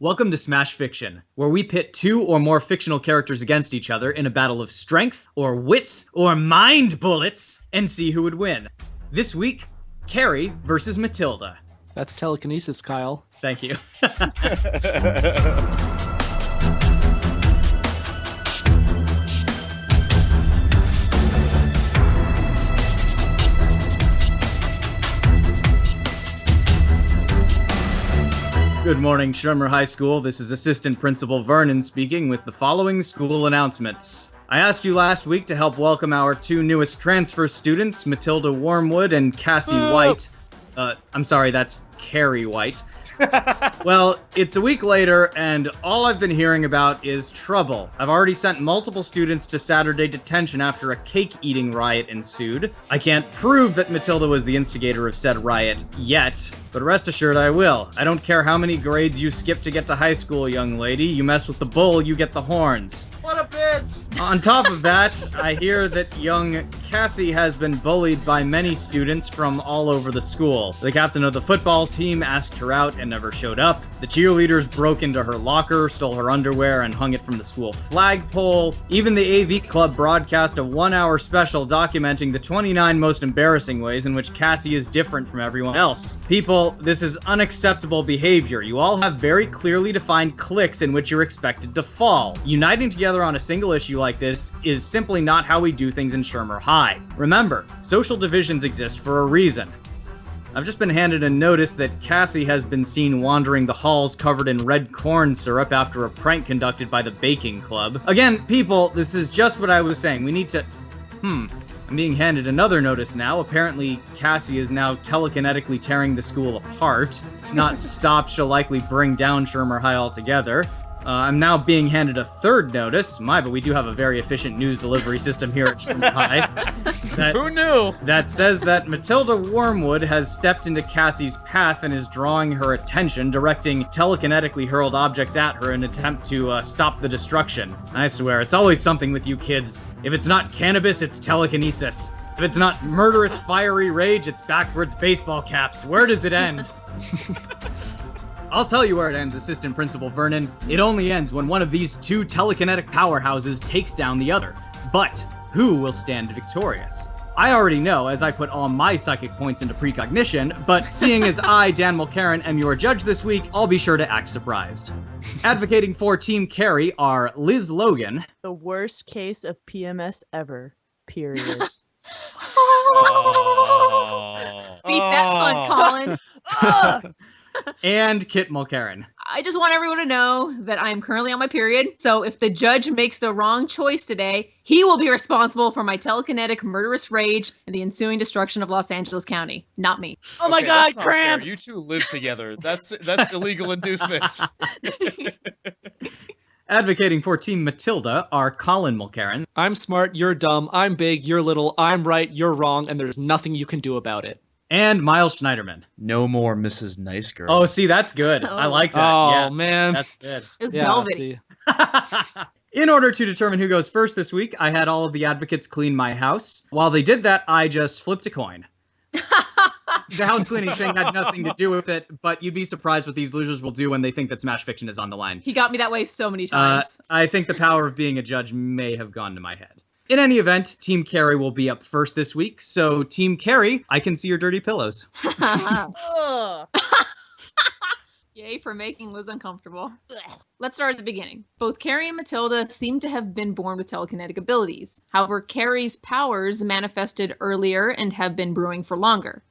Welcome to Smash Fiction, where we pit two or more fictional characters against each other in a battle of strength, or wits, or mind bullets, and see who would win. This week, Carrie versus Matilda. That's telekinesis, Kyle. Thank you. Good morning, Shermer High School. This is Assistant Principal Vernon speaking with the following school announcements. I asked you last week to help welcome our two newest transfer students, Matilda Wormwood and Cassie White. I'm sorry, that's Carrie White. Well, it's a week later, and all I've been hearing about is trouble. I've already sent multiple students to Saturday detention after a cake-eating riot ensued. I can't prove that Matilda was the instigator of said riot yet, but rest assured I will. I don't care how many grades you skip to get to high school, young lady. You mess with the bull, you get the horns. What a bitch! On top of that, I hear that young Cassie has been bullied by many students from all over the school. The captain of the football team asked her out and never showed up. The cheerleaders broke into her locker, stole her underwear, and hung it from the school flagpole. Even the AV club broadcast a 1-hour special documenting the 29 most embarrassing ways in which Cassie is different from everyone else. People, this is unacceptable behavior. You all have very clearly defined cliques in which you're expected to fall. Uniting together on a single issue like this is simply not how we do things in Shermer High. Remember, social divisions exist for a reason. I've just been handed a notice that Cassie has been seen wandering the halls covered in red corn syrup after a prank conducted by the baking club. Again, people, this is just what I was saying. We need to... I'm being handed another notice now. Apparently, Cassie is now telekinetically tearing the school apart. If not stopped, she'll likely bring down Shermer High altogether. I'm now being handed a third notice. But we do have a very efficient news delivery system here at Shermer High. Who knew? That says that Matilda Wormwood has stepped into Cassie's path and is drawing her attention, directing telekinetically hurled objects at her in an attempt to stop the destruction. I swear, it's always something with you kids. If it's not cannabis, it's telekinesis. If it's not murderous fiery rage, it's backwards baseball caps. Where does it end? I'll tell you where it ends, Assistant Principal Vernon. It only ends when one of these two telekinetic powerhouses takes down the other. But who will stand victorious? I already know, as I put all my psychic points into precognition, but seeing as I, Dan Mulcairn, am your judge this week, I'll be sure to act surprised. Advocating for Team Carrie are Liz Logan. The worst case of PMS ever. Period. Beat that one, Colin. And Kit Mulcairn. I just want everyone to know that I am currently on my period. So if the judge makes the wrong choice today, he will be responsible for my telekinetic murderous rage and the ensuing destruction of Los Angeles County, not me. Oh my God, cramps! You two live together. That's illegal inducement. Advocating for Team Matilda are Colin Mulcairn. I'm smart, you're dumb, I'm big, you're little, I'm right, you're wrong, and there's nothing you can do about it. And Miles Schneiderman. No more Mrs. Nice Girl. Oh, see, that's good. I like that. Oh, yeah, man. that's good. It's Yeah, velvety. see. In order to determine who goes first this week, I had all of the advocates clean my house. While they did that, I just flipped a coin. The house cleaning thing had nothing to do with it, but you'd be surprised what these losers will do when they think that Smash Fiction is on the line. He got me that way so many times. I think the power of being a judge may have gone to my head. In any event, Team Carrie will be up first this week, so Team Carrie, I can see your dirty pillows. Ugh. Yay for making Liz uncomfortable. Let's start at the beginning. Both Carrie and Matilda seem to have been born with telekinetic abilities. However, Carrie's powers manifested earlier and have been brewing for longer.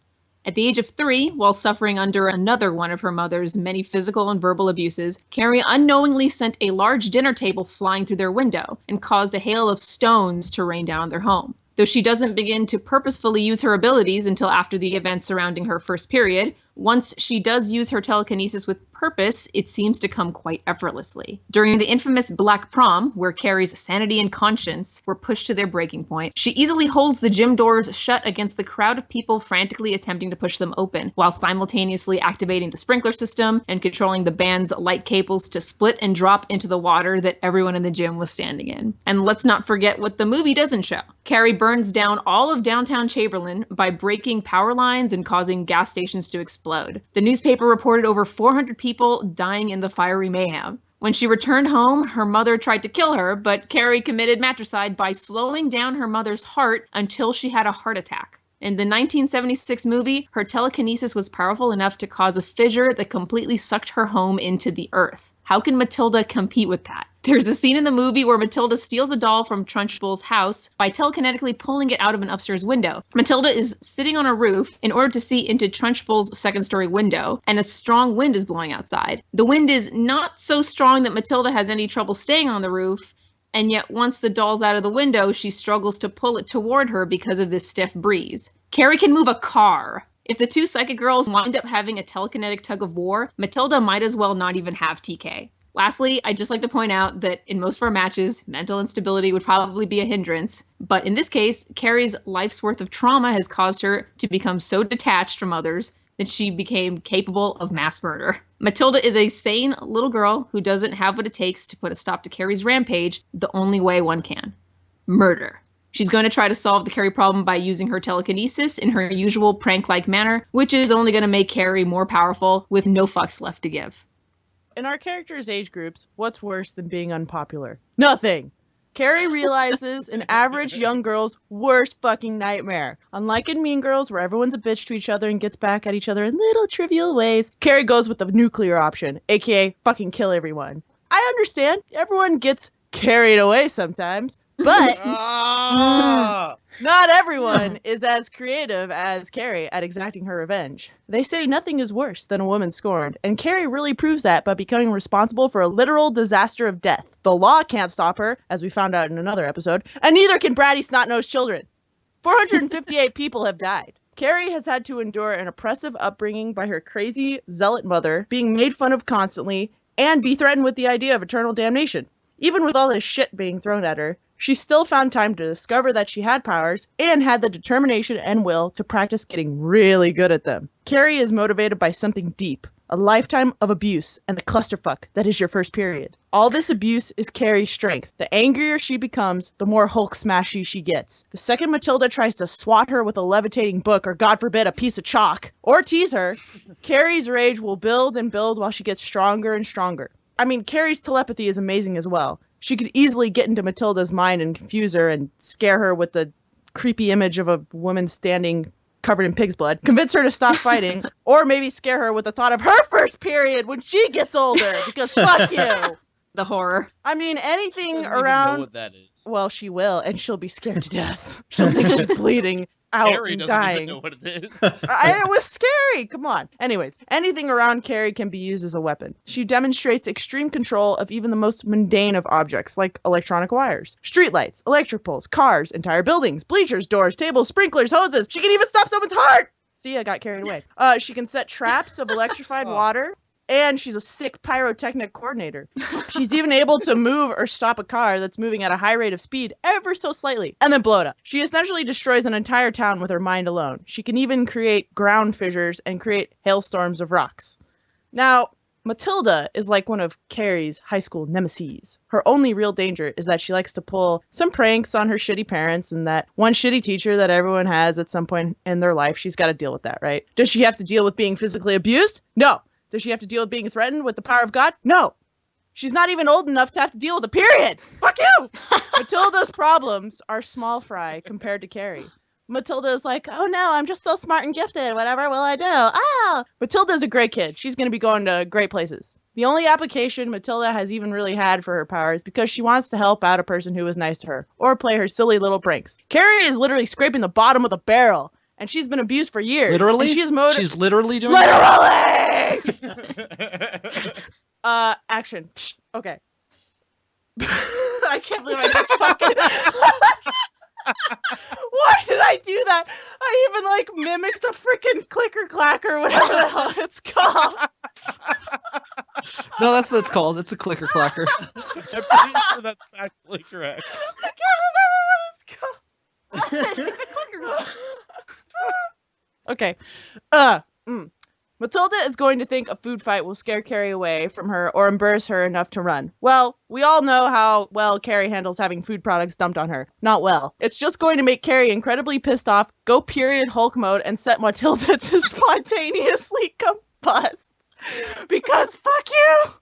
At the age of 3, while suffering under another one of her mother's many physical and verbal abuses, Carrie unknowingly sent a large dinner table flying through their window and caused a hail of stones to rain down on their home. Though she doesn't begin to purposefully use her abilities until after the events surrounding her first period, once she does use her telekinesis with purpose, it seems to come quite effortlessly. During the infamous Black Prom, where Carrie's sanity and conscience were pushed to their breaking point, she easily holds the gym doors shut against the crowd of people frantically attempting to push them open, while simultaneously activating the sprinkler system and controlling the band's light cables to split and drop into the water that everyone in the gym was standing in. And let's not forget what the movie doesn't show. Carrie burns down all of downtown Chamberlain by breaking power lines and causing gas stations to explode explode. The newspaper reported over 400 people dying in the fiery mayhem. When she returned home, her mother tried to kill her, but Carrie committed matricide by slowing down her mother's heart until she had a heart attack. In the 1976 movie, her telekinesis was powerful enough to cause a fissure that completely sucked her home into the earth. How can Matilda compete with that? There's a scene in the movie where Matilda steals a doll from Trunchbull's house by telekinetically pulling it out of an upstairs window. Matilda is sitting on a roof in order to see into Trunchbull's second-story window, and a strong wind is blowing outside. The wind is not so strong that Matilda has any trouble staying on the roof, and yet once the doll's out of the window, she struggles to pull it toward her because of this stiff breeze. Carrie can move a car. If the two psychic girls wind up having a telekinetic tug of war, Matilda might as well not even have TK. Lastly, I'd just like to point out that in most of our matches, mental instability would probably be a hindrance, but in this case, Carrie's life's worth of trauma has caused her to become so detached from others that she became capable of mass murder. Matilda is a sane little girl who doesn't have what it takes to put a stop to Carrie's rampage the only way one can: murder. She's going to try to solve the Carrie problem by using her telekinesis in her usual prank-like manner, which is only going to make Carrie more powerful with no fucks left to give. In our characters' age groups, what's worse than being unpopular? Nothing! Carrie realizes an average young girl's worst fucking nightmare. Unlike in Mean Girls, where everyone's a bitch to each other and gets back at each other in little trivial ways, Carrie goes with the nuclear option, aka fucking kill everyone. I understand, everyone gets carried away sometimes, but not everyone is as creative as Carrie at exacting her revenge. They say nothing is worse than a woman scorned, and Carrie really proves that by becoming responsible for a literal disaster of death. The law can't stop her, as we found out in another episode, and neither can bratty snot-nosed children. 458 people have died. Carrie has had to endure an oppressive upbringing by her crazy, zealot mother, being made fun of constantly, and be threatened with the idea of eternal damnation. Even with all this shit being thrown at her, she still found time to discover that she had powers and had the determination and will to practice getting really good at them. Carrie is motivated by something deep, a lifetime of abuse and the clusterfuck that is your first period. All this abuse is Carrie's strength. The angrier she becomes, the more Hulk smashy she gets. The second Matilda tries to swat her with a levitating book or, God forbid, a piece of chalk, or tease her, Carrie's rage will build and build while she gets stronger and stronger. I mean, Carrie's telepathy is amazing as well. She could easily get into Matilda's mind and confuse her and scare her with the creepy image of a woman standing covered in pig's blood, convince her to stop fighting, or maybe scare her with the thought of her first period when she gets older, because fuck you. The horror. I mean, anything Doesn't around... even know what that is. Well, she will, and she'll be scared to death. She'll think she's bleeding out Carrie and doesn't dying. even know what it is. It was scary. Come on. Anyways, anything around Carrie can be used as a weapon. She demonstrates extreme control of even the most mundane of objects, like electronic wires, streetlights, electric poles, cars, entire buildings, bleachers, doors, tables, sprinklers, hoses. She can even stop someone's heart. See, I got carried away. She can set traps of electrified water. And she's a sick pyrotechnic coordinator. She's even able to move or stop a car that's moving at a high rate of speed ever so slightly, and then blow it up. She essentially destroys an entire town with her mind alone. She can even create ground fissures and create hailstorms of rocks. Now, Matilda is like one of Carrie's high school nemeses. Her only real danger is that she likes to pull some pranks on her shitty parents and that one shitty teacher that everyone has at some point in their life. She's got to deal with that, right? Does she have to deal with being physically abused? No. Does she have to deal with being threatened with the power of God? No. She's not even old enough to have to deal with a period. Fuck you! Matilda's problems are small fry compared to Carrie. Matilda is like, oh no, I'm just so smart and gifted. Whatever will I do? Ah! Matilda's a great kid. She's going to be going to great places. The only application Matilda has even really had for her power is because she wants to help out a person who was nice to her, or play her silly little pranks. Carrie is literally scraping the bottom of the barrel. And she's been abused for years. Literally? And she's literally doing action. Okay. I can't believe I just fucking... Why did I do that? I even, mimicked the freaking clicker clacker, whatever the hell it's called. No, that's what it's called. It's a clicker clacker. I'm pretty sure that's factually correct. I can't remember what it's called. It's a clicker. Okay. Matilda is going to think a food fight will scare Carrie away from her or embarrass her enough to run. Well, we all know how well Carrie handles having food products dumped on her. Not well. It's just going to make Carrie incredibly pissed off, go period Hulk mode, and set Matilda to spontaneously combust. Because fuck you!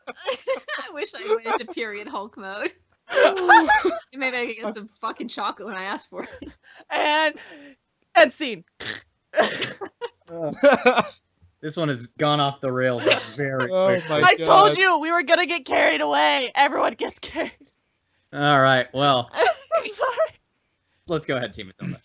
I wish I went into period Hulk mode. Maybe I could get some fucking chocolate when I ask for it. And scene. This one has gone off the rails very Oh quickly. my I God. told you we were gonna get carried away. Everyone gets carried. All right, well, I'm sorry. let's go ahead, Team Matilda.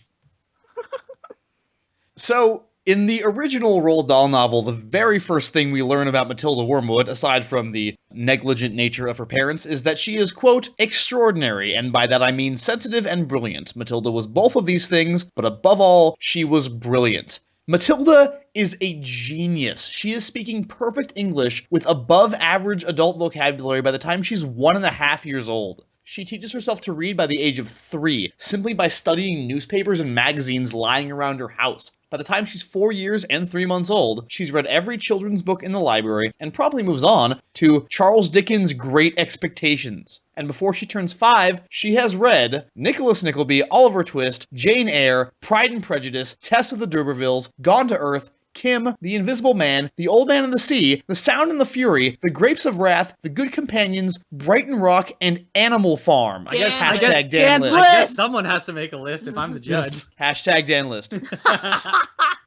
So, in the original Roald Dahl novel, the very first thing we learn about Matilda Wormwood, aside from the negligent nature of her parents, is that she is, quote, extraordinary, and by that I mean sensitive and brilliant. Matilda was both of these things, but above all, she was brilliant. Matilda is a genius. She is speaking perfect English with above average adult vocabulary by the time she's 1.5 years old. She teaches herself to read by the age of 3, simply by studying newspapers and magazines lying around her house. By the time she's 4 years and 3 months old, she's read every children's book in the library and probably moves on to Charles Dickens' Great Expectations. And before she turns 5, she has read Nicholas Nickleby, Oliver Twist, Jane Eyre, Pride and Prejudice, Tess of the D'Urbervilles, Gone to Earth, Kim, The Invisible Man, The Old Man and the Sea, The Sound and the Fury, The Grapes of Wrath, The Good Companions, Brighton Rock, and Animal Farm. I guess- Hashtag I guess Dan Dan's List. I guess List. someone has to make a list if I'm the judge. Hashtag Dan List.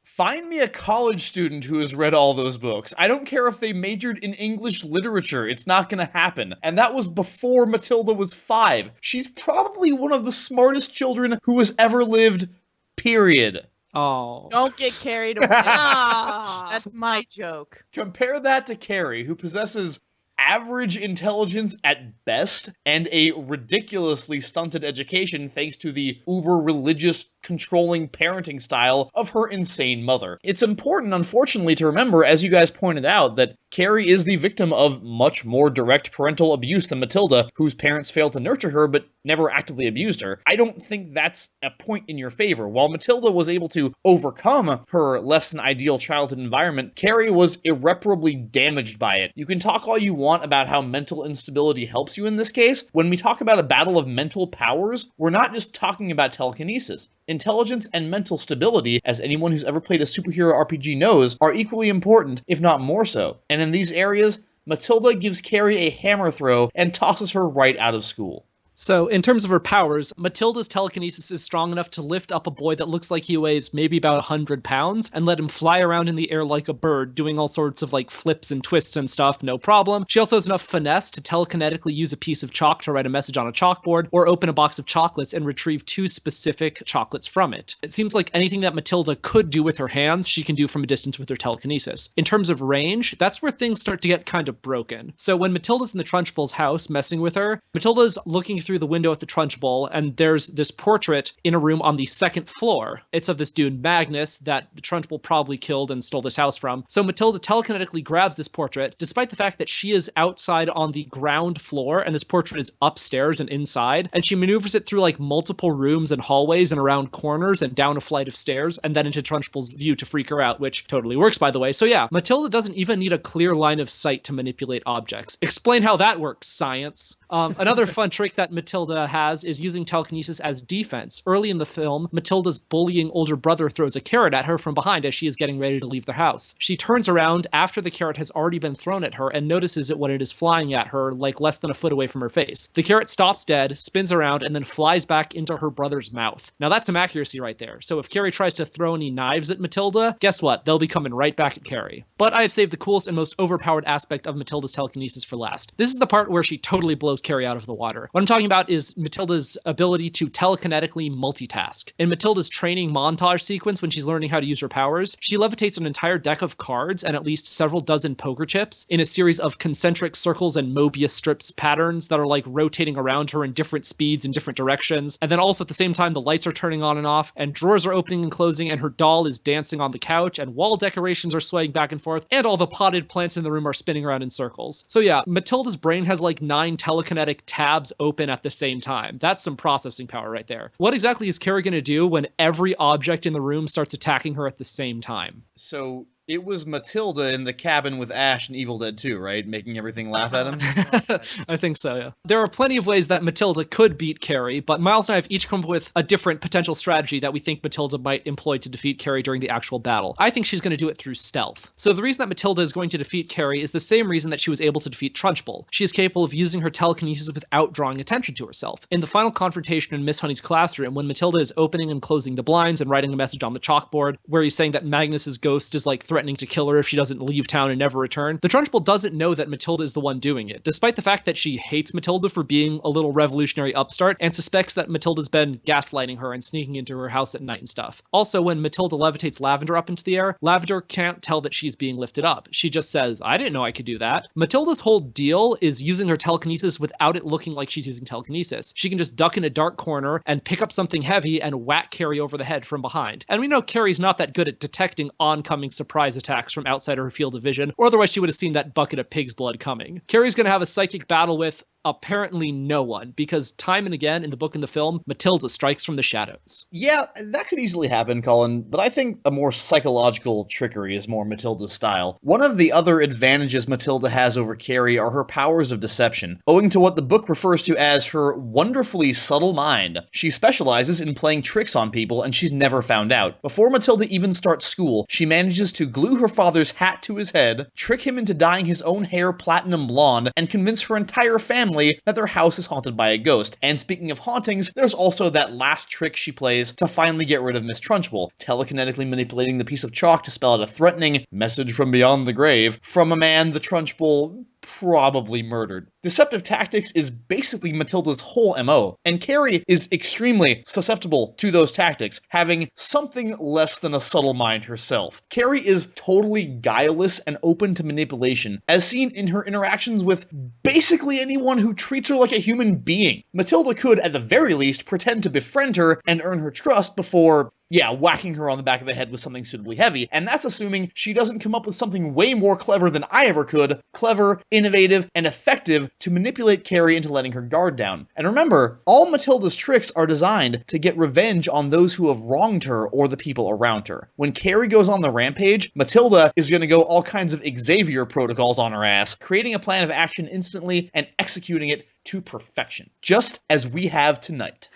Find me a college student who has read all those books. I don't care if they majored in English literature. It's not gonna happen. And that was before Matilda was 5. She's probably one of the smartest children who has ever lived, period. Oh. Don't get carried away. Ah. That's my joke. Compare that to Carrie, who possesses average intelligence at best and a ridiculously stunted education thanks to the uber-religious, controlling parenting style of her insane mother. It's important, unfortunately, to remember, as you guys pointed out, that Carrie is the victim of much more direct parental abuse than Matilda, whose parents failed to nurture her but never actively abused her. I don't think that's a point in your favor. While Matilda was able to overcome her less than ideal childhood environment, Carrie was irreparably damaged by it. You can talk all you want about how mental instability helps you in this case. When we talk about a battle of mental powers, we're not just talking about telekinesis. Intelligence and mental stability, as anyone who's ever played a superhero RPG knows, are equally important, if not more so. And in these areas, Matilda gives Carrie a hammer throw and tosses her right out of school. So, in terms of her powers, Matilda's telekinesis is strong enough to lift up a boy that looks like he weighs maybe about 100 pounds and let him fly around in the air like a bird, doing all sorts of like flips and twists and stuff, no problem. She also has enough finesse to telekinetically use a piece of chalk to write a message on a chalkboard or open a box of chocolates and retrieve 2 specific chocolates from it. It seems like anything that Matilda could do with her hands, she can do from a distance with her telekinesis. In terms of range, that's where things start to get kind of broken. So when Matilda's in the Trunchbull's house messing with her, Matilda's looking through the window at the Trunchbull, and there's this portrait in a room on the 2nd floor. It's of this dude Magnus that the Trunchbull probably killed and stole this house from. So Matilda telekinetically grabs this portrait, despite the fact that she is outside on the ground floor and this portrait is upstairs and inside, and she maneuvers it through like multiple rooms and hallways and around corners and down a flight of stairs and then into Trunchbull's view to freak her out, which totally works, by the way. So yeah, Matilda doesn't even need a clear line of sight to manipulate objects. Explain how that works, science. Another fun trick that Matilda has is using telekinesis as defense. Early in the film, Matilda's bullying older brother throws a carrot at her from behind as she is getting ready to leave the house. She turns around after the carrot has already been thrown at her and notices it when it is flying at her like less than a foot away from her face. The carrot stops dead, spins around, and then flies back into her brother's mouth. Now that's some accuracy right there. So if Carrie tries to throw any knives at Matilda, guess what? They'll be coming right back at Carrie. But I have saved the coolest and most overpowered aspect of Matilda's telekinesis for last. This is the part where she totally blows Carrie out of the water. What I'm talking about is Matilda's ability to telekinetically multitask. In Matilda's training montage sequence, when she's learning how to use her powers, she levitates an entire deck of cards and at least several dozen poker chips in a series of concentric circles and Mobius strips patterns that are like rotating around her in different speeds in different directions. And then also at the same time, the lights are turning on and off, and drawers are opening and closing, and her doll is dancing on the couch, and wall decorations are swaying back and forth, and all the potted plants in the room are spinning around in circles. So yeah, Matilda's brain has like 9 telekinetic tabs open at the same time. That's some processing power right there. What exactly is Carrie going to do when every object in the room starts attacking her at the same time? So It was Matilda in the cabin with Ash and Evil Dead 2, right? Making everything laugh at him? I think so, yeah. There are plenty of ways that Matilda could beat Carrie, but Miles and I have each come up with a different potential strategy that we think Matilda might employ to defeat Carrie during the actual battle. I think she's going to do it through stealth. So the reason that Matilda is going to defeat Carrie is the same reason that she was able to defeat Trunchbull. She is capable of using her telekinesis without drawing attention to herself. In the final confrontation in Miss Honey's classroom, when Matilda is opening and closing the blinds and writing a message on the chalkboard, where he's saying that Magnus's ghost is like threatening to kill her if she doesn't leave town and never return, the Trunchbull doesn't know that Matilda is the one doing it, despite the fact that she hates Matilda for being a little revolutionary upstart and suspects that Matilda's been gaslighting her and sneaking into her house at night and stuff. Also, when Matilda levitates Lavender up into the air, Lavender can't tell that she's being lifted up. She just says, I didn't know I could do that. Matilda's whole deal is using her telekinesis without it looking like she's using telekinesis. She can just duck in a dark corner and pick up something heavy and whack Carrie over the head from behind. And we know Carrie's not that good at detecting oncoming surprise attacks from outside her field of vision, or otherwise she would have seen that bucket of pig's blood coming. Carrie's gonna have a psychic battle with apparently no one, because time and again in the book and the film, Matilda strikes from the shadows. Yeah, that could easily happen, Colin, but I think a more psychological trickery is more Matilda's style. One of the other advantages Matilda has over Carrie are her powers of deception, owing to what the book refers to as her wonderfully subtle mind. She specializes in playing tricks on people, and she's never found out. Before Matilda even starts school, she manages to glue her father's hat to his head, trick him into dyeing his own hair platinum blonde, and convince her entire family that their house is haunted by a ghost. And speaking of hauntings, there's also that last trick she plays to finally get rid of Miss Trunchbull, telekinetically manipulating the piece of chalk to spell out a threatening message from beyond the grave from a man the Trunchbull probably murdered. Deceptive tactics is basically Matilda's whole MO, and Carrie is extremely susceptible to those tactics, having something less than a subtle mind herself. Carrie is totally guileless and open to manipulation, as seen in her interactions with basically anyone who treats her like a human being. Matilda could, at the very least, pretend to befriend her and earn her trust before whacking her on the back of the head with something suitably heavy, and that's assuming she doesn't come up with something way more clever than I ever could, clever, innovative, and effective to manipulate Carrie into letting her guard down. And remember, all Matilda's tricks are designed to get revenge on those who have wronged her or the people around her. When Carrie goes on the rampage, Matilda is going to go all kinds of Xavier protocols on her ass, creating a plan of action instantly and executing it to perfection, just as we have tonight.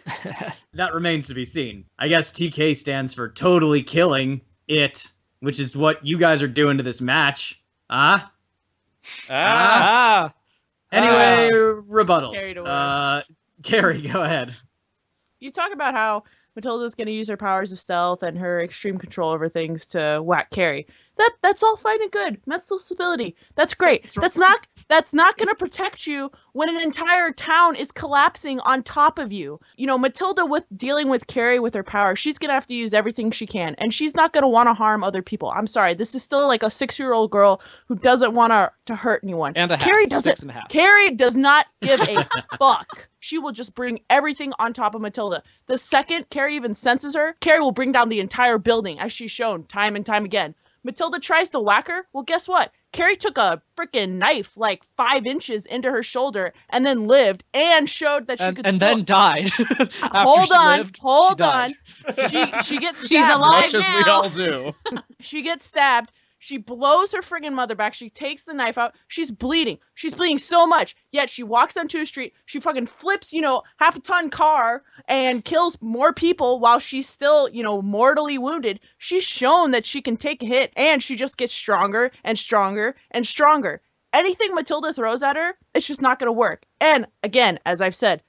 That remains to be seen. I guess TK stands for totally killing it, which is what you guys are doing to this match. Anyway, rebuttals. Carried away. Carrie, go ahead. You talk about how Matilda's going to use her powers of stealth and her extreme control over things to whack Carrie. That's all fine and good. Mental stability. That's great. That's not going to protect you when an entire town is collapsing on top of you. You know, Matilda, with dealing with Carrie with her power, she's going to have to use everything she can, and she's not going to want to harm other people. I'm sorry. This is still like a 6-year-old girl who doesn't want to hurt anyone. And a half. Carrie doesn't. 6.5. Carrie does not give a fuck. She will just bring everything on top of Matilda. The second Carrie even senses her, Carrie will bring down the entire building, as she's shown time and time again. Matilda tries to whack her. Well, guess what? Carrie took a freaking knife like 5 inches into her shoulder and then lived and showed that she could and still... then died. Hold on. She gets stabbed. She's alive Much as we now. all do. She gets stabbed. She blows her friggin' mother back. She takes the knife out. She's bleeding. She's bleeding so much. Yet she walks onto a street. She fucking flips, half a ton car and kills more people while she's still, mortally wounded. She's shown that she can take a hit, and she just gets stronger and stronger and stronger. Anything Matilda throws at her, it's just not gonna work. And again, as I've said,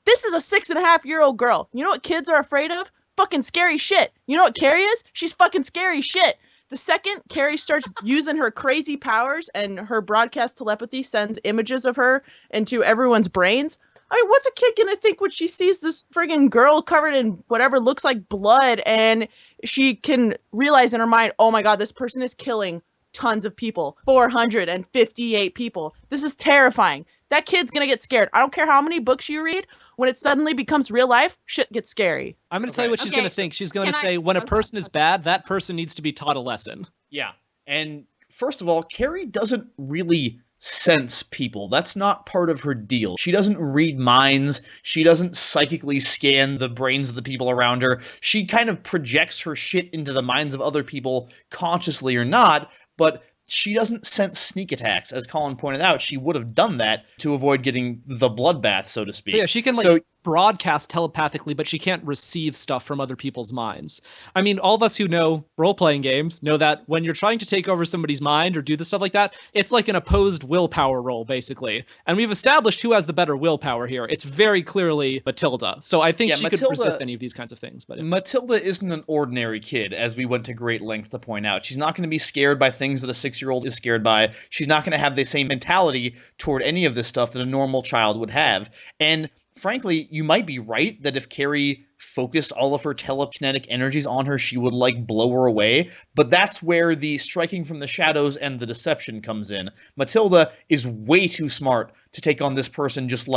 this is a 6.5-year-old girl. You know what kids are afraid of? Fucking scary shit. You know what Carrie is? She's fucking scary shit. The second Carrie starts using her crazy powers and her broadcast telepathy sends images of her into everyone's brains, I mean, what's a kid gonna think when she sees this friggin' girl covered in whatever looks like blood, and she can realize in her mind, oh my god, this person is killing tons of people. 458 people. This is terrifying. That kid's gonna get scared. I don't care how many books you read. When it suddenly becomes real life, shit gets scary. I'm going to tell you what she's going to think. She's going to say, when a person is bad, that person needs to be taught a lesson. Yeah, and first of all, Carrie doesn't really sense people. That's not part of her deal. She doesn't read minds. She doesn't psychically scan the brains of the people around her. She kind of projects her shit into the minds of other people, consciously or not, but she doesn't sense sneak attacks. As Colin pointed out, she would have done that to avoid getting the bloodbath, so to speak. So yeah, she can broadcast telepathically, but she can't receive stuff from other people's minds. I mean, all of us who know role-playing games know that when you're trying to take over somebody's mind or do the stuff like that, it's like an opposed willpower roll, basically. And we've established who has the better willpower here. It's very clearly Matilda. So I think she could resist any of these kinds of things. But Matilda isn't an ordinary kid, as we went to great length to point out. She's not going to be scared by things that a 6-year-old is scared by. She's not going to have the same mentality toward any of this stuff that a normal child would have. And frankly, you might be right that if Carrie focused all of her telekinetic energies on her, she would, blow her away. But that's where the striking from the shadows and the deception comes in. Matilda is way too smart to take on this person just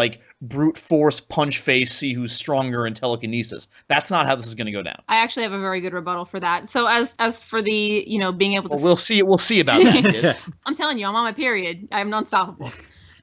brute force, punch face, see who's stronger in telekinesis. That's not how this is going to go down. I actually have a very good rebuttal for that. So as for the, being able to... Well, we'll see about that, kid. I'm telling you, I'm on my period. I'm unstoppable.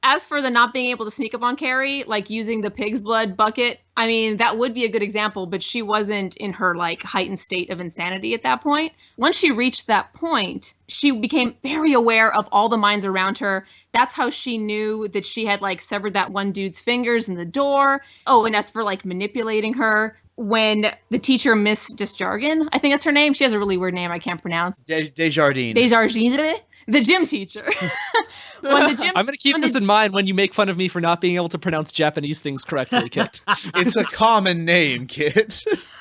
As for the not being able to sneak up on Carrie, using the pig's blood bucket, I mean, that would be a good example, but she wasn't in her, heightened state of insanity at that point. Once she reached that point, she became very aware of all the minds around her. That's how she knew that she had, severed that one dude's fingers in the door. Oh, and as for, manipulating her, when the teacher, Miss Desjardins, I think that's her name. She has a really weird name I can't pronounce. Desjardins. The gym teacher. I'm going to keep this in mind when you make fun of me for not being able to pronounce Japanese things correctly, Kit. It's a common name, kid.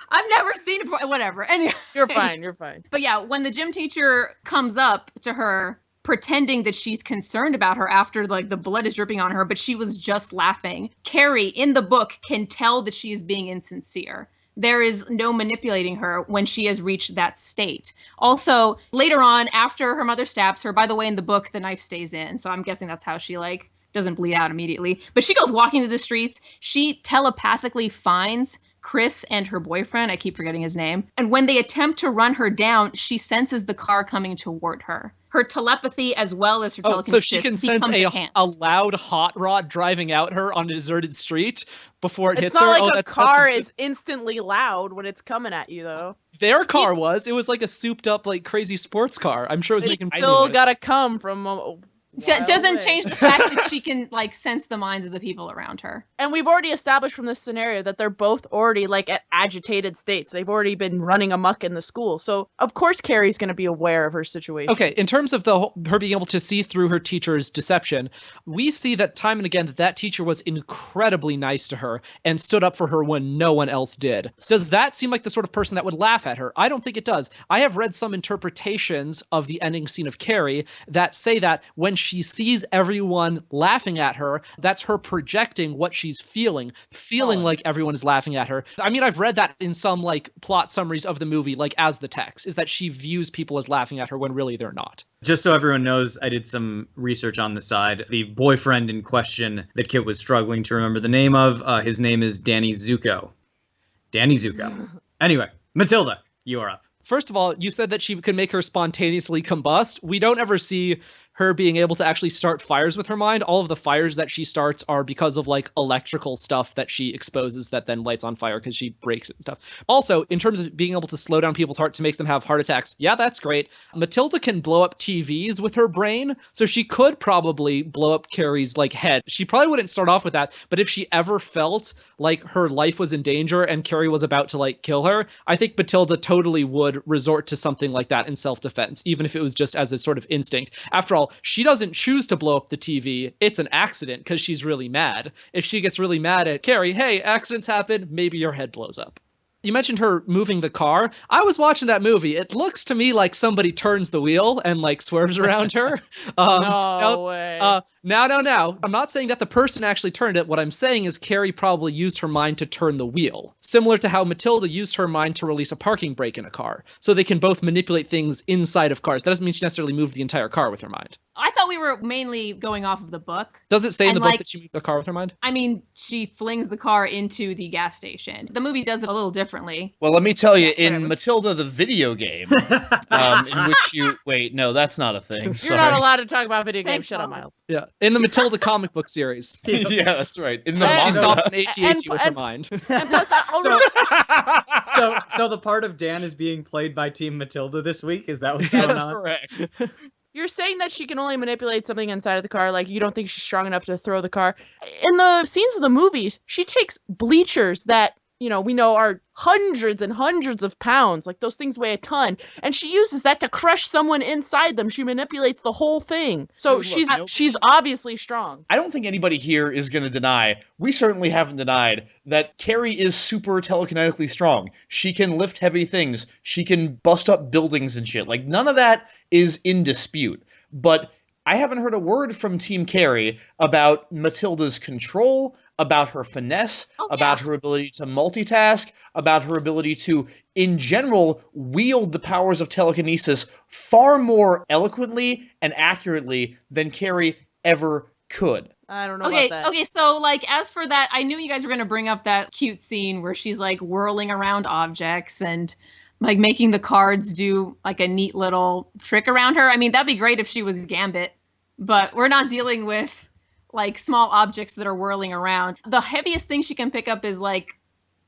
I've never seen it before. Whatever. Anyway. You're fine. But yeah, when the gym teacher comes up to her, pretending that she's concerned about her after the blood is dripping on her, but she was just laughing. Carrie, in the book, can tell that she is being insincere. There is no manipulating her when she has reached that state. Also, later on, after her mother stabs her, by the way, in the book, the knife stays in. So I'm guessing that's how she, doesn't bleed out immediately. But she goes walking through the streets. She telepathically finds Chris and her boyfriend. I keep forgetting his name. And when they attempt to run her down, she senses the car coming toward her. Her telepathy as well as her telekinesis. So she can sense a loud hot rod driving out her on a deserted street before it hits her. It's not like a car is instantly loud when it's coming at you, though. Their car was. It was like a souped up, crazy sports car. I'm sure it was making... still gotta come from... doesn't change the fact that she can sense the minds of the people around her. And we've already established from this scenario that they're both already at agitated states. They've already been running amok in the school. So of course Carrie's going to be aware of her situation. Okay, in terms of her being able to see through her teacher's deception, we see that time and again that teacher was incredibly nice to her and stood up for her when no one else did. Does that seem like the sort of person that would laugh at her? I don't think it does. I have read some interpretations of the ending scene of Carrie that say that when she sees everyone laughing at her, that's her projecting what she's feeling like everyone is laughing at her. I mean, I've read that in some plot summaries of the movie, as the text, is that she views people as laughing at her when really they're not. Just so everyone knows, I did some research on the side. The boyfriend in question that Kit was struggling to remember the name of, his name is Danny Zuko. Danny Zuko. Anyway, Matilda, you are up. First of all, you said that she could make her spontaneously combust. We don't ever see her being able to actually start fires with her mind. All of the fires that she starts are because of electrical stuff that she exposes that then lights on fire because she breaks it and stuff. Also, in terms of being able to slow down people's hearts to make them have heart attacks, yeah, that's great. Matilda can blow up TVs with her brain, so she could probably blow up Carrie's head. She probably wouldn't start off with that, but if she ever felt like her life was in danger and Carrie was about to kill her, I think Matilda totally would resort to something like that in self-defense, even if it was just as a sort of instinct. After all, she doesn't choose to blow up the TV. It's an accident because she's really mad. If she gets really mad at Carrie, hey, accidents happen, maybe your head blows up. You mentioned her moving the car. I was watching that movie. It looks to me like somebody turns the wheel and swerves around her. No way. Now. I'm not saying that the person actually turned it. What I'm saying is Carrie probably used her mind to turn the wheel, similar to how Matilda used her mind to release a parking brake in a car. So they can both manipulate things inside of cars. That doesn't mean she necessarily moved the entire car with her mind. I thought we were mainly going off of the book. Does it say in And, the book like- that she moves the car with her mind? I mean, she flings the car into the gas station. The movie does it a little differently. Well, let me tell you, in whatever. Matilda the video game, in which you wait, no, that's not a thing. You're not allowed to talk about video games. Thanks, Shut up, Mom. Miles. Yeah, in the Matilda comic book series. Yeah, that's right. In the And- She manga. stops an AT-AT And- with her and- mind. And plus, So the part of Dan is being played by Team Matilda this week. Is that what's going That's on? correct. you're saying that she can only manipulate something inside of the car. Like, you don't think she's strong enough to throw the car. In the scenes of the movies, she takes bleachers that, we know are hundreds and hundreds of pounds. Like, those things weigh a ton. And she uses that to crush someone inside them. She manipulates the whole thing. So Dude, look, she's obviously strong. I don't think anybody here is going to deny, we certainly haven't denied, that Carrie is super telekinetically strong. She can lift heavy things. She can bust up buildings and shit. Like, none of that is in dispute. But I haven't heard a word from Team Carrie about Matilda's control, about her finesse, about her ability to multitask, about her ability to, in general, wield the powers of telekinesis far more eloquently and accurately than Carrie ever could. I don't know Okay, about that. okay, so like as for that, I knew you guys were gonna bring up that cute scene where she's like whirling around objects and like making the cards do like a neat little trick around her. I mean, that'd be great if she was Gambit, but we're not dealing with like small objects that are whirling around. The heaviest thing she can pick up is like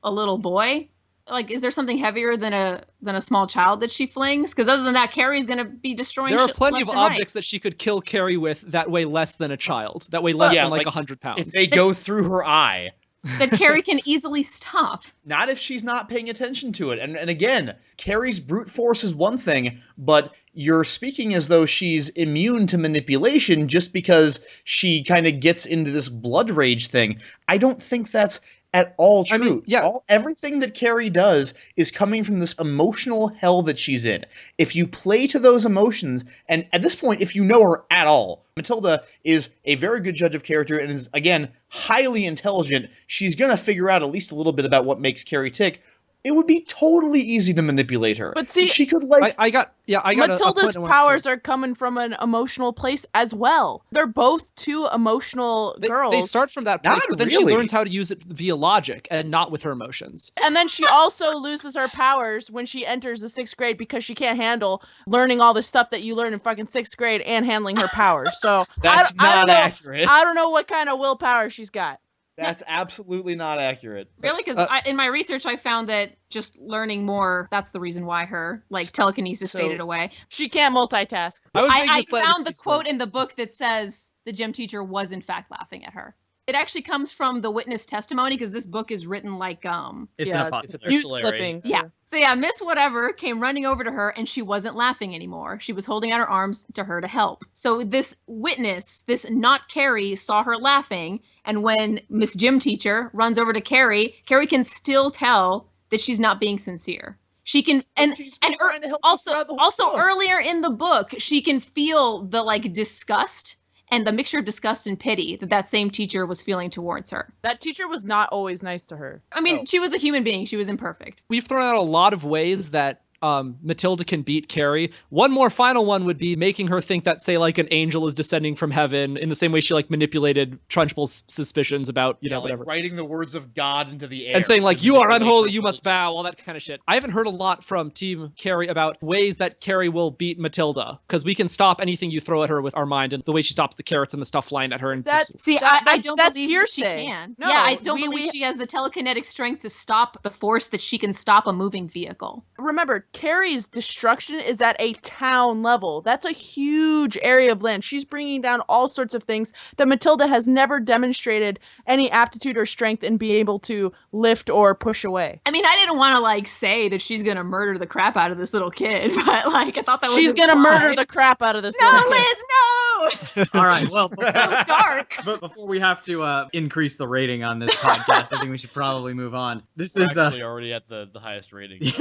a little boy. Like, is there something heavier than a small child that she flings? Because other than that, Carrie's gonna be destroying. There are shit plenty left of and right. objects that she could kill Carrie with that weigh less than a child. That weigh less Yeah, than like like, 100 pounds. If they go through her eye. that Carrie can easily stop. Not if she's not paying attention to it. And again, Carrie's brute force is one thing, but you're speaking as though she's immune to manipulation just because she kind of gets into this blood rage thing. I don't think that's at all true. I mean, yeah. Everything that Carrie does is coming from this emotional hell that she's in. If you play to those emotions, and at this point, if you know her at all, Matilda is a very good judge of character and is, again, highly intelligent. She's going to figure out at least a little bit about what makes Carrie tick. It would be totally easy to manipulate her. But see, she could, like... I got Matilda's powers are coming from an emotional place as well. They're both two emotional girls. They start from that place, Not but then really. she learns how to use it via logic and not with her emotions. And then she also loses her powers when she enters the 6th grade because she can't handle learning all the stuff that you learn in fucking 6th grade and handling her powers. So That's I not don't know, accurate. I don't know what kind of willpower she's got. That's absolutely not accurate. Really? Because in my research, I found that just learning more, that's the reason why her like telekinesis So- faded away. She can't multitask. I found the quote in the book that says the gym teacher was in fact laughing at her. It actually comes from the witness testimony because this book is written like It's Yeah, an it's a apostolary. News Epistolary. clippings. yeah. So yeah, Miss Whatever came running over to her and she wasn't laughing anymore. She was holding out her arms to her to help. So this witness, this not Carrie, saw her laughing, and when Miss Gym Teacher runs over to Carrie, Carrie can still tell that she's not being sincere. She can and She's and trying to help us also throughout the whole also book. earlier in the book, she can feel the like disgust and the mixture of disgust and pity that same teacher was feeling towards her. That teacher was not always nice to her. I mean, Oh. she was a human being. She was imperfect. We've thrown out a lot of ways that Matilda can beat Carrie. One more final one would be making her think that, say, like an angel is descending from heaven in the same way she like manipulated Trunchbull's suspicions about, Yeah, whatever. like writing the words of God into the air. And saying like, to you are manipulate unholy, her you must bow, all that kind of shit. I haven't heard a lot from Team Carrie about ways that Carrie will beat Matilda, because we can stop anything you throw at her with our mind, and the way she stops the carrots and the stuff flying at her. And See, That- I don't that's believe that she hearsay. can. No, yeah, I don't we- believe she has the telekinetic strength to stop the force that she can stop a moving vehicle. Remember, Carrie's destruction is at a town level. That's a huge area of land. She's bringing down all sorts of things that Matilda has never demonstrated any aptitude or strength in being able to lift or push away. I mean, I didn't want to like say that she's gonna murder the crap out of this little kid, but like I thought that was She's gonna implied. murder the crap out of this No, little kid. Liz, no! All right. Well, So dark. but before we have to increase the rating on this podcast, I think we should probably move on. This We're is actually already at the highest rating.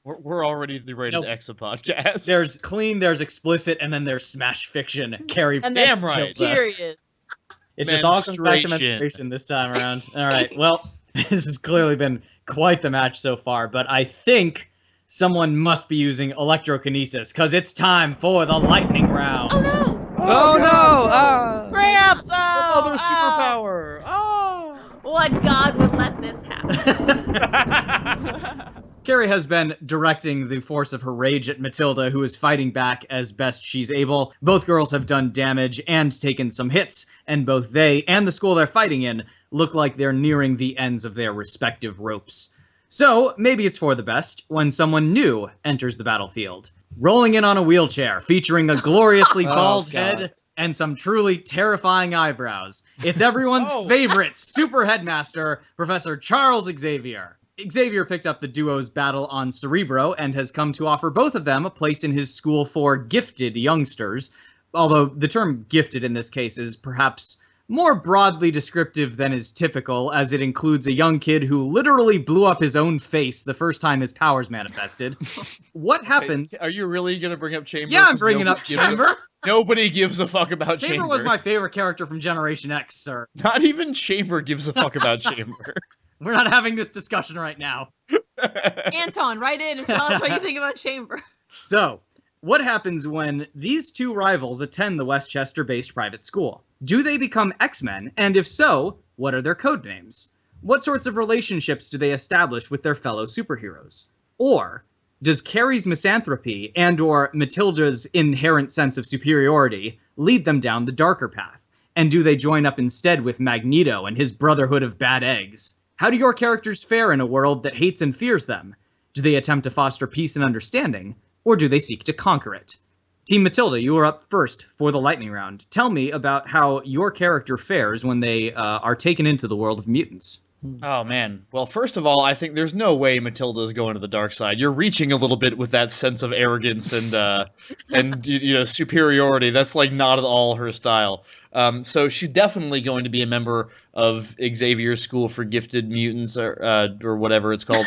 We're already the rated Nope. X podcast. there's clean, there's explicit, and then there's smash fiction. Carrie, And Damn then right. periods. it just all comes back to Menstruation. menstruation this time around. All right. Well, this has clearly been quite the match so far, but I think Someone must be using electrokinesis, because it's time for the lightning round. Oh no! Oh, no! Cramps! Some other superpower! Oh! What god would let this happen? Carrie has been directing the force of her rage at Matilda, who is fighting back as best she's able. Both girls have done damage and taken some hits, and both they and the school they're fighting in look like they're nearing the ends of their respective ropes. So, maybe it's for the best when someone new enters the battlefield. Rolling in on a wheelchair, featuring a gloriously bald head and some truly terrifying eyebrows. It's everyone's favorite super headmaster, Professor Charles Xavier. Xavier picked up the duo's battle on Cerebro and has come to offer both of them a place in his school for gifted youngsters, although the term gifted in this case is perhaps more broadly descriptive than is typical, as it includes a young kid who literally blew up his own face the first time his powers manifested. What happens... Are you really going to bring up Chamber? Yeah, I'm bringing up Chamber. Nobody gives a fuck about Chamber. Chamber was my favorite character from Generation X, sir. Not even Chamber gives a fuck about Chamber. We're not having this discussion right now. Anton, write in and tell us what you think about Chamber. So, what happens when these two rivals attend the Westchester-based private school? Do they become X-Men? And if so, what are their code names? What sorts of relationships do they establish with their fellow superheroes? Or does Carrie's misanthropy and or Matilda's inherent sense of superiority lead them down the darker path? And do they join up instead with Magneto and his Brotherhood of Bad Eggs? How do your characters fare in a world that hates and fears them? Do they attempt to foster peace and understanding? Or do they seek to conquer it? Team Matilda, you are up first for the lightning round. Tell me about how your character fares when they are taken into the world of mutants. Oh, man. Well, first of all, I think there's no way Matilda's going to the dark side. You're reaching a little bit with that sense of arrogance and superiority. That's like not at all her style. So she's definitely going to be a member of Xavier's School for Gifted Mutants or whatever it's called.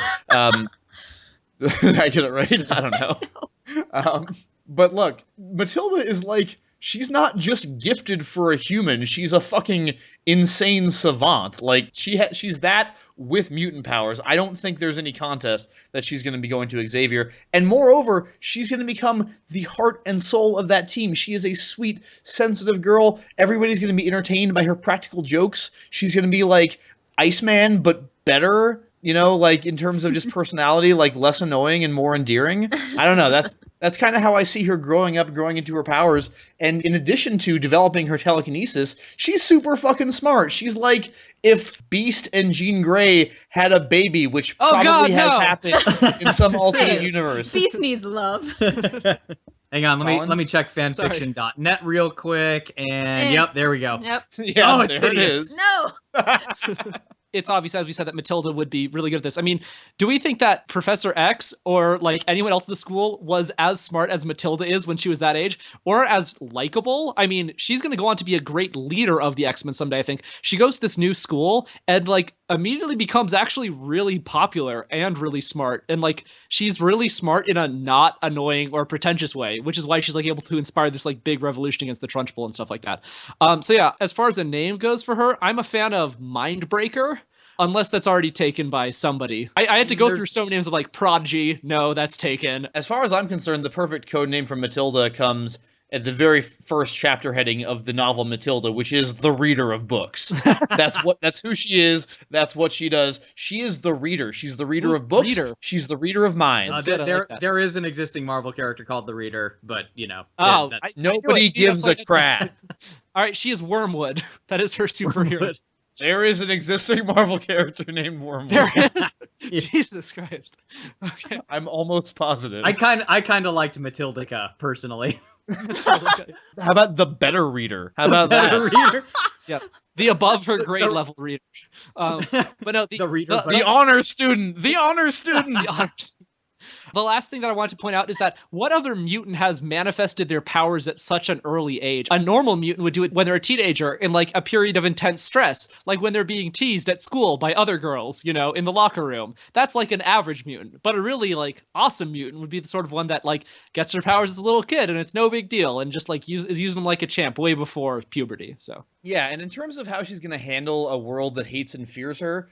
Did I get it right? I don't know. But look, Matilda is like, she's not just gifted for a human, she's a fucking insane savant. Like, she's that with mutant powers. I don't think there's any contest that she's going to be going to Xavier. And moreover, she's going to become the heart and soul of that team. She is a sweet, sensitive girl. Everybody's going to be entertained by her practical jokes. She's going to be like Iceman, but better. You know, like, in terms of just personality, like, less annoying and more endearing. I don't know, that's kind of how I see her growing up, growing into her powers. And in addition to developing her telekinesis, she's super fucking smart. She's like if Beast and Jean Grey had a baby, which probably has happened in some alternate universe. Beast needs love. Hang on, let me check fanfiction.net real quick, and yep, there we go. Yep. Yeah, it's there it hideous. is. No! It's obvious, as we said, that Matilda would be really good at this. I mean, do we think that Professor X or like anyone else in the school was as smart as Matilda is when she was that age, or as likable? I mean, she's going to go on to be a great leader of the X-Men someday, I think. She goes to this new school and like immediately becomes actually really popular and really smart. And like, she's really smart in a not annoying or pretentious way, which is why she's like able to inspire this like big revolution against the Trunchbull and stuff like that. So yeah, as far as a name goes for her, I'm a fan of Mindbreaker. Unless that's already taken by somebody. I had to go through so many names of like Prodigy. No, that's taken. As far as I'm concerned, the perfect code name for Matilda comes at the very first chapter heading of the novel Matilda, which is the reader of books. That's who she is. That's what she does. She is the reader. She's the reader of books. She's the reader of minds. There is an existing Marvel character called the Reader, but you know. Nobody gives a crap. All right, she is Wormwood. That is her superhero. There is an existing Marvel character named Wormwood. There is? Jesus Christ. Okay. I'm almost positive. I kind of liked Matildica, personally. How about the better reader? How about that? Reader? Yeah. The above her grade level reader. But no, the reader. The honor student. The honor student. The honor student. The last thing that I want to point out is that what other mutant has manifested their powers at such an early age? A normal mutant would do it when they're a teenager in like a period of intense stress, like when they're being teased at school by other girls, you know, in the locker room. That's like an average mutant. But a really like awesome mutant would be the sort of one that like gets her powers as a little kid and it's no big deal and just like is using them like a champ way before puberty. So yeah, and in terms of how she's going to handle a world that hates and fears her,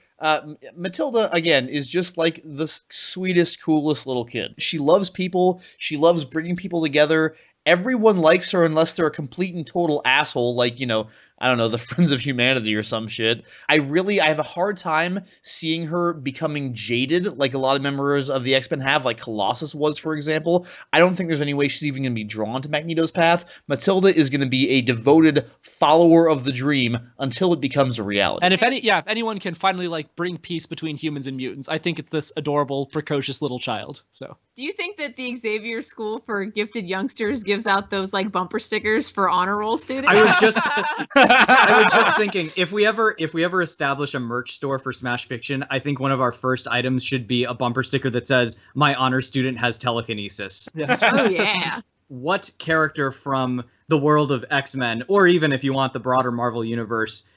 Matilda, again, is just like the sweetest, coolest little kid. kid. She loves people. She loves bringing people together. Everyone likes her unless they're a complete and total asshole, like, you know, I don't know, the Friends of Humanity or some shit. I have a hard time seeing her becoming jaded like a lot of members of the X-Men have, like Colossus was, for example. I don't think there's any way she's even going to be drawn to Magneto's path. Matilda is going to be a devoted follower of the dream until it becomes a reality. And if anyone can finally like bring peace between humans and mutants, I think it's this adorable, precocious little child. So, Do you think that the Xavier School for Gifted Youngsters gives out those like bumper stickers for honor roll students? I was just thinking, if we ever establish a merch store for Smash Fiction, I think one of our first items should be a bumper sticker that says, "My honor student has telekinesis." yes. Oh yeah. What character from the world of X-Men, or even if you want the broader Marvel universe,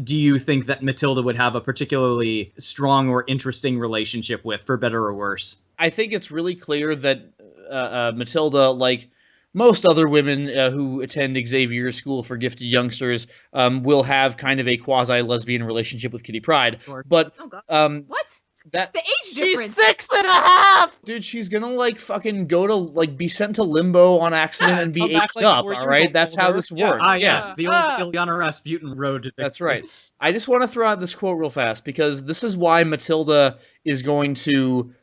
do you think that Matilda would have a particularly strong or interesting relationship with, for better or worse? I think it's really clear that Matilda, like most other women who attend Xavier School for Gifted Youngsters, will have kind of a quasi-lesbian relationship with Kitty Pryde. Sure. But Oh god. What? that The age She's difference. 6.5. dude, she's gonna like fucking go to like be sent to limbo on accident and be Come back, aged like, up. 4 All years right, that's how older. this Yeah. works. Yeah. The old Ilyana Rasputin road. That's right. I just want to throw out this quote real fast because this is why Matilda is going to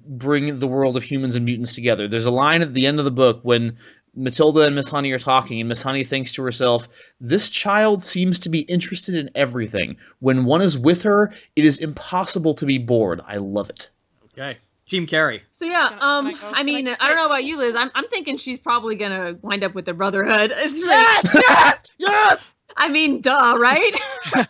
bring the world of humans and mutants together. There's a line at the end of the book when Matilda and Miss Honey are talking, and Miss Honey thinks to herself, "This child seems to be interested in everything. When one is with her, it is impossible to be bored. I love it." Okay. Team Carrie. So yeah, Can I go? I mean, I don't know about you, Liz. I'm thinking she's probably gonna wind up with the Brotherhood. It's really, Yes. I mean, duh, right?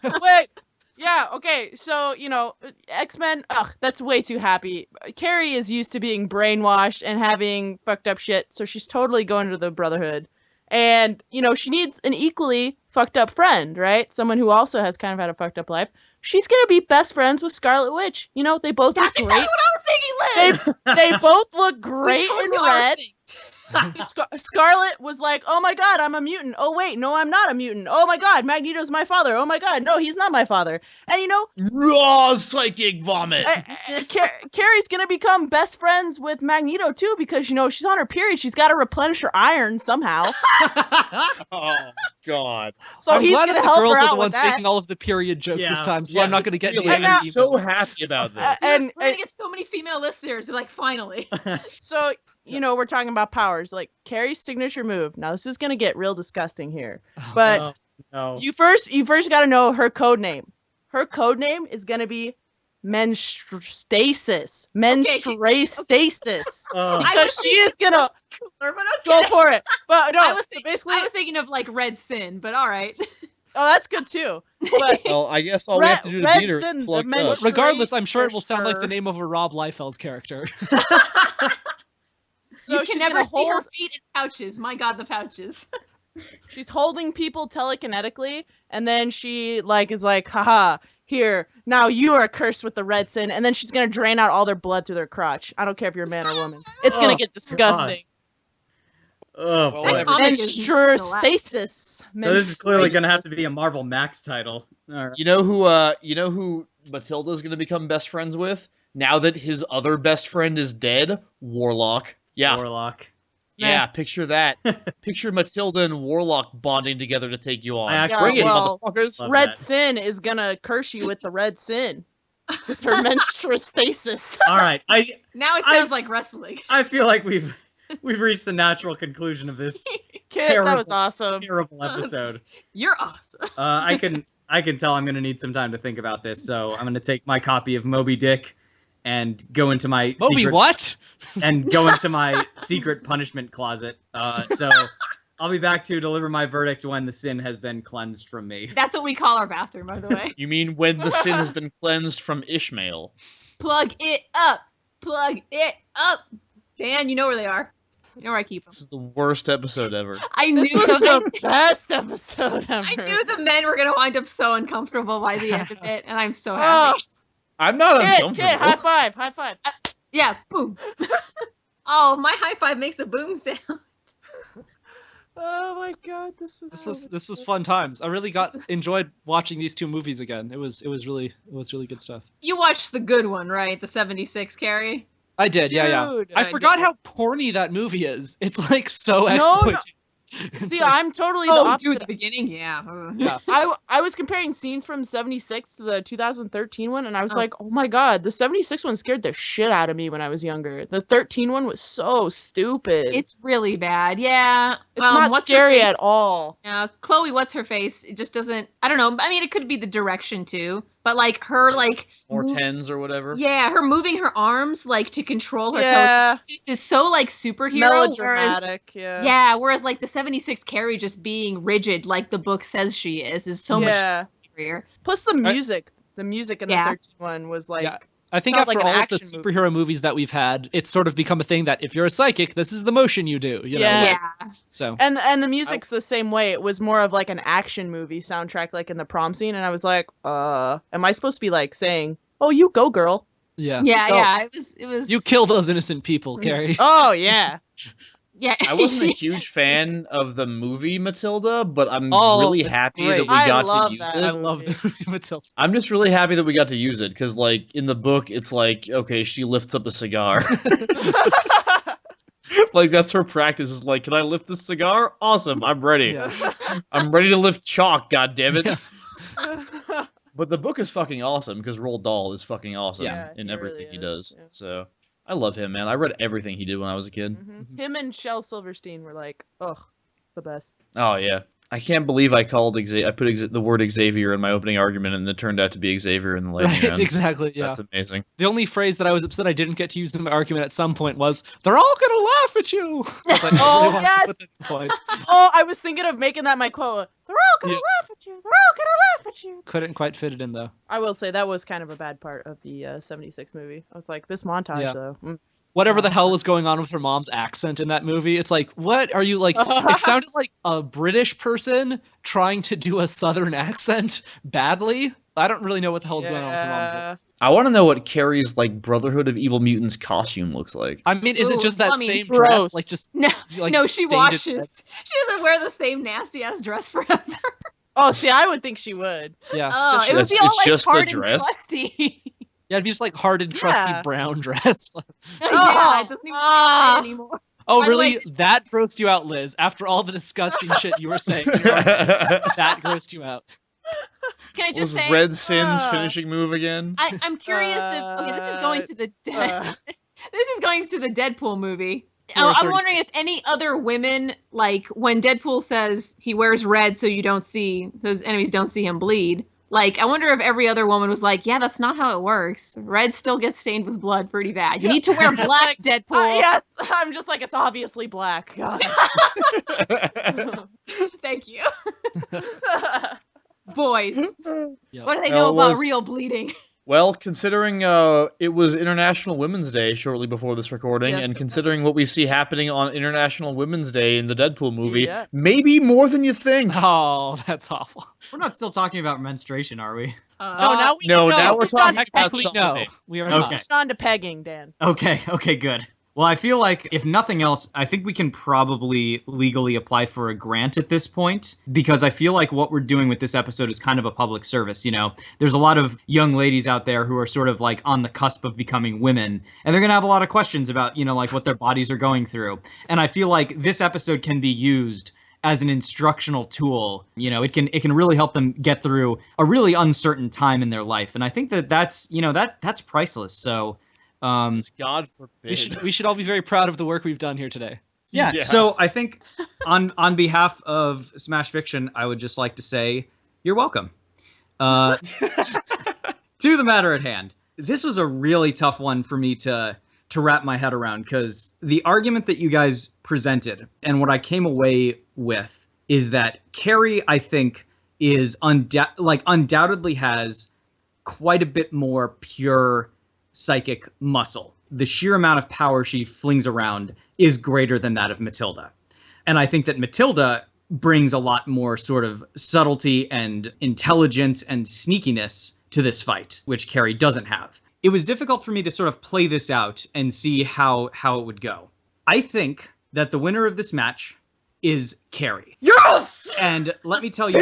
Wait. Yeah, okay, so, you know, X-Men, that's way too happy. Carrie is used to being brainwashed and having fucked up shit, so she's totally going to the Brotherhood. And, you know, she needs an equally fucked up friend, right? Someone who also has kind of had a fucked up life. She's gonna be best friends with Scarlet Witch. You know, they both That's look exactly great. what I was thinking, Liz. They both look We great totally in are red. synced. Scarlet was like, "Oh my god, I'm a mutant. Oh wait, no, I'm not a mutant. Oh my god, Magneto's my father. Oh my god, no, he's not my father." And you know, Raw psychic vomit. Carrie's gonna become best friends with Magneto too because you know she's on her period. She's got to replenish her iron somehow. Oh God. So I'm he's glad gonna that the help girls her are out the with ones that. making all of the period jokes this Yeah. time, so I'm not going to get Really, any I'm emails. so happy about this. And We're gonna get so many female listeners. Like, finally. so you know we're talking about powers, like Carrie's signature move. Now this is gonna get real disgusting here, but Oh, no. you first got to know her code name. Her code name is gonna be menstruastasis. Menstruastasis. Oh. Because she is gonna But okay. go for it. But no, I was, so basically, I was thinking of like Red Sin, but all right. oh, that's good too. But Well, I guess all we have to do to Red beat her Sin, is the plug men- up. Regardless, I'm sure it will sound like the Sure. name of a Rob Liefeld character. so You can she's never gonna see her hold. feet in pouches. My God, the pouches. She's holding people telekinetically, and then she like is like, haha, here, now you are cursed with the red sin, and then she's gonna drain out all their blood through their crotch. I don't care if you're a man or woman. It's gonna Oh, get disgusting. Oh, Well, boy. That comic is Menstruastasis. So this is clearly going to have to be a Marvel Max title. All right. You know who Matilda's gonna become best friends with now that his other best friend is dead? Warlock. Yeah. Warlock. Yeah, picture that. Picture Matilda and Warlock bonding together to take you on. I actually- Bring it, well, motherfuckers. Love Red that. sin is gonna curse you with the red sin. With her menstruastasis. All right. Now it sounds like wrestling. I feel like we've reached the natural conclusion of this Kid, that was Terrible. awesome. terrible episode. You're awesome. I can tell I'm going to need some time to think about this, so I'm going to take my copy of Moby Dick and go into my Moby, secret, what? and go into my secret punishment closet. So I'll be back to deliver my verdict when the sin has been cleansed from me. That's what we call our bathroom, by the way. You mean when the sin has been cleansed from Ishmael? Plug it up. Plug it up. Dan, you know where they are. You know where I keep them. This is the worst episode ever. I knew This was the the best episode ever. I knew the men were gonna wind up so uncomfortable by the end of it, and I'm so Oh, happy. I'm not kid, uncomfortable. high five, high five. Yeah, boom. Oh, my high five makes a boom sound. Oh my god, this This was fun times. I really enjoyed watching these two movies again. It was really good stuff. You watched the good one, right? The 76, Carrie? I did, yeah. Dude, I forgot did. how porny that movie is. It's like so No. exploitative. It's See, like- I'm totally the Oh, opposite. dude, the beginning, yeah. Ugh. yeah. I was comparing scenes from 76 to the 2013 one, and I was Oh. like, oh my god, the 76 one scared the shit out of me when I was younger. The 13 one was so stupid. It's really bad, yeah. It's not what's her scary at face? all. Chloe, what's her face? It just doesn't. I don't know. I mean, it could be the direction too, but like her, like Or mo- tens or whatever. yeah, her moving her arms like to control her Yeah. telekinesis is so like superhero. Whereas, Melodramatic, yeah, whereas like the 76 Carrie just being rigid, like the book says she is so much Yeah. scarier. Plus the music. The music in the Yeah. 13 one was like, Yeah. I think felt after like an all of the action movie. superhero movies that we've had, it's sort of become a thing that if you're a psychic, this is the motion you do. You know? Yes. Yeah. So and the music's the same way. It was more of like an action movie soundtrack, like in the prom scene, and I was like, am I supposed to be like saying, "Oh, you go, girl"? yeah. Yeah, Go. yeah. It was. You kill those innocent people, Carrie. Oh yeah. Yeah. I wasn't a huge fan of the movie Matilda, but I'm Oh, really it's happy great. that we I got love to use that. it. I love the movie Matilda. I'm just really happy that we got to use it because, like, in the book, it's like, okay, she lifts up a cigar. Like, that's her practice. Is like, can I lift this cigar? Awesome, I'm ready. Yeah. I'm ready to lift chalk. God damn it! Yeah. But the book is fucking awesome because Roald Dahl is fucking awesome Yeah, in he everything really he is, does. yeah. So I love him, man. I read everything he did when I was a kid. Him and Shel Silverstein were like, ugh, the best. Oh yeah. I can't believe I put the word Xavier in my opening argument, and it turned out to be Xavier in the lightning Right, round. exactly. Yeah. That's amazing. The only phrase that I was upset I didn't get to use in my argument at some point was, "They're all gonna laugh at you." I was like, I Oh, really want to yes! put that point. Oh, I was thinking of making that my quote. They're all gonna Yeah. laugh at you. They're all gonna laugh at you. Couldn't quite fit it in though. I will say that was kind of a bad part of the 76 movie. I was like, this montage Yeah. though. Whatever the hell was going on with her mom's accent in that movie, it's like, what are you like? It sounded like a British person trying to do a Southern accent badly. I don't really know what the hell's going on with her mom's Yeah. voice. I want to know what Carrie's like Brotherhood of Evil Mutants costume looks like. I mean, is it Ooh, just that I mean, same gross. dress? Like just No, like no, she stained it washes. She doesn't wear the same nasty ass dress forever. Oh, see, I would think she would. red? Yeah. Oh, Just- it would it's- be all it's like just the hard and dress? crusty. Yeah, it'd be just like hard and crusty Yeah. brown dress. Yeah, it doesn't even Ah. fit anymore. Oh, By the really? way- That grossed you out, Liz? After all the disgusting shit you were saying, that grossed you out. Can I Was just say? Red Sin's Ah. finishing move again? I'm curious if okay, this is going to the this is going to the Deadpool movie. Floor I'm wondering 36. if any other women, like when Deadpool says he wears red so you don't see those enemies don't see him bleed. Like, I wonder if every other woman was like, yeah, that's not how it works. Red still gets stained with blood pretty bad. You need to wear black, Deadpool. Yes, I'm just like, it's obviously black. God. Thank you. Boys, Yep. what do they Well, know it about was- real bleeding? Well, considering it was International Women's Day shortly before this recording, Yes, and it considering what we see happening on International Women's Day in the Deadpool movie, Yeah. maybe more than you think. Oh, that's awful. We're not still talking about menstruation, are we? No, now we No, know. now we're We've gone talking about Technically, no. something. We are Okay. not. It's on to pegging, Dan. Okay, good. Well, I feel like if nothing else, I think we can probably legally apply for a grant at this point, because I feel like what we're doing with this episode is kind of a public service. You know, there's a lot of young ladies out there who are sort of like on the cusp of becoming women, and they're going to have a lot of questions about, you know, like what their bodies are going through. And I feel like this episode can be used as an instructional tool. You know, it can really help them get through a really uncertain time in their life. And I think that's, you know, that's priceless. So, God forbid. We should all be very proud of the work we've done here today. Yeah, Yeah. so I think on behalf of Smash Fiction, I would just like to say you're welcome. To the matter at hand. This was a really tough one for me to wrap my head around, because the argument that you guys presented and what I came away with is that Carrie, I think, is undoubtedly has quite a bit more pure psychic muscle. The sheer amount of power she flings around is greater than that of Matilda. And I think that Matilda brings a lot more sort of subtlety and intelligence and sneakiness to this fight, which Carrie doesn't have. It was difficult for me to sort of play this out and see how it would go. I think that the winner of this match is Carrie. Yes! And let me tell you...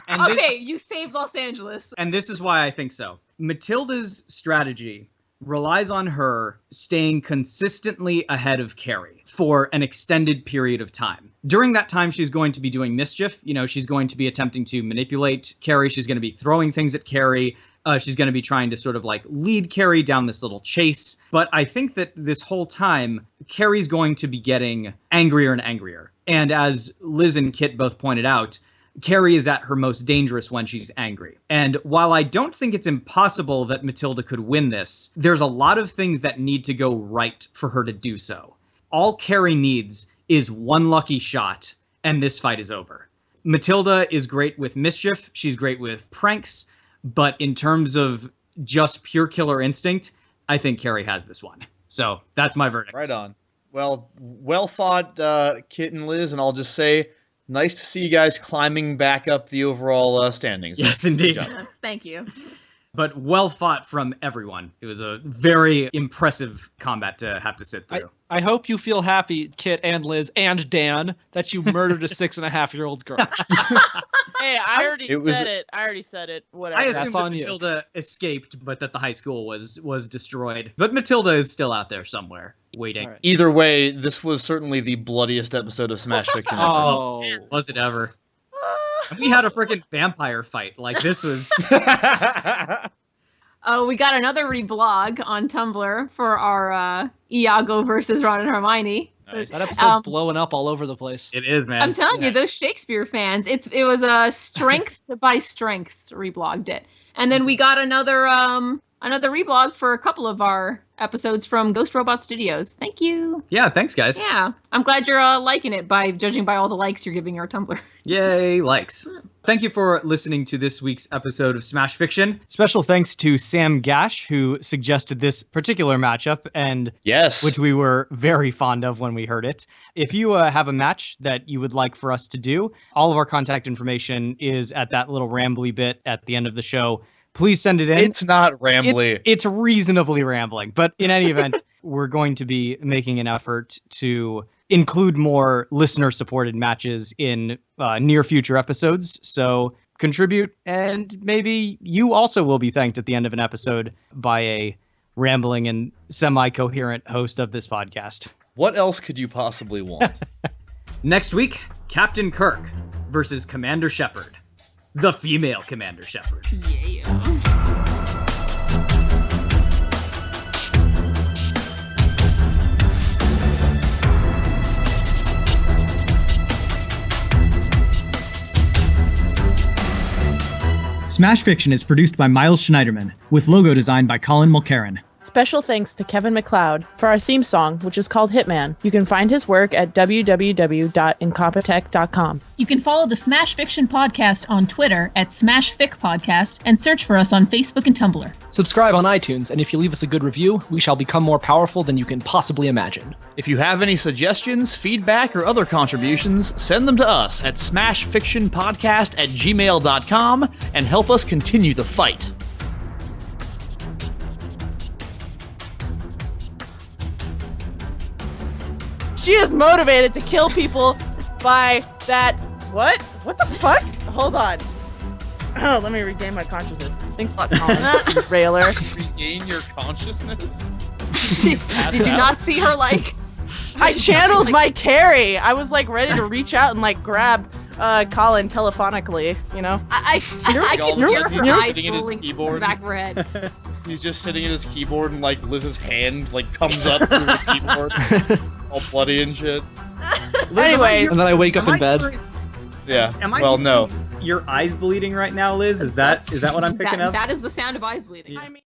And Okay, you saved Los Angeles. And this is why I think so. Matilda's strategy relies on her staying consistently ahead of Carrie for an extended period of time. During that time, she's going to be doing mischief. You know, she's going to be attempting to manipulate Carrie. She's going to be throwing things at Carrie. She's going to be trying to sort of like lead Carrie down this little chase. But I think that this whole time, Carrie's going to be getting angrier and angrier. And as Liz and Kit both pointed out, Carrie is at her most dangerous when she's angry. And while I don't think it's impossible that Matilda could win this, there's a lot of things that need to go right for her to do so. All Carrie needs is one lucky shot, and this fight is over. Matilda is great with mischief. She's great with pranks. But in terms of just pure killer instinct, I think Carrie has this one. So that's my verdict. Right on. Well fought, Kit and Liz, and I'll just say, nice to see you guys climbing back up the overall standings. Yes, indeed. Yes, thank you. But well fought from everyone. It was a very impressive combat to have to sit through. I hope you feel happy, Kit and Liz and Dan, that you murdered a 6.5-year-old girl. Hey, I already said it. Whatever. I assumed That's that on you. Matilda escaped, but that the high school was destroyed. But Matilda is still out there somewhere, waiting. All right. Either way, this was certainly the bloodiest episode of Smash Fiction ever. Oh. Was it ever? And we had a freaking vampire fight. Like, this was... Oh, we got another reblog on Tumblr for our Iago versus Ron and Hermione. Nice. That episode's blowing up all over the place. It is, man. I'm telling you, those Shakespeare fans, it was a strength by strengths reblogged it. And then we got another reblog for a couple of our episodes from Ghost Robot Studios. Thank you. Yeah, thanks, guys. Yeah, I'm glad you're liking it by judging by all the likes you're giving our Tumblr. Yay, likes. Thank you for listening to this week's episode of Smash Fiction. Special thanks to Sam Gash, who suggested this particular matchup, and Yes. which we were very fond of when we heard it. If you have a match that you would like for us to do, all of our contact information is at that little rambly bit at the end of the show. Please send it in. It's not rambly. It's reasonably rambling, but in any event, we're going to be making an effort to include more listener-supported matches in near future episodes. So contribute, and maybe you also will be thanked at the end of an episode by a rambling and semi-coherent host of this podcast. What else could you possibly want? Next week, Captain Kirk versus Commander Shepard. The female Commander Shepard. Yeah. Smash Fiction is produced by Miles Schneiderman, with logo designed by Colin Mulcairn. Special thanks to Kevin MacLeod for our theme song, which is called Hitman. You can find his work at www.incompetech.com. You can follow the Smash Fiction podcast on Twitter at SmashFicPodcast and search for us on Facebook and Tumblr. Subscribe on iTunes, and if you leave us a good review, we shall become more powerful than you can possibly imagine. If you have any suggestions, feedback, or other contributions, send them to us at smashfictionpodcast@gmail.com and help us continue the fight. She is motivated to kill people by that. What? What the fuck? Hold on. Oh, let me regain my consciousness. Thanks a lot, Colin. Railer. Regain your consciousness? Did you not see her like? I channeled my Carrie. I was like ready to reach out and like grab Colin telephonically, you know? I all can of a hear sudden her he's eyes sitting at his rolling to the keyboard. back of her head. He's just sitting at his keyboard and like Liz's hand like comes up through the keyboard, all bloody and shit. Anyways. And then I wake up in bed. Yeah. Am I Well, no. Your eyes bleeding right now, Liz? Is that what I'm picking up? That is the sound of eyes bleeding. I mean,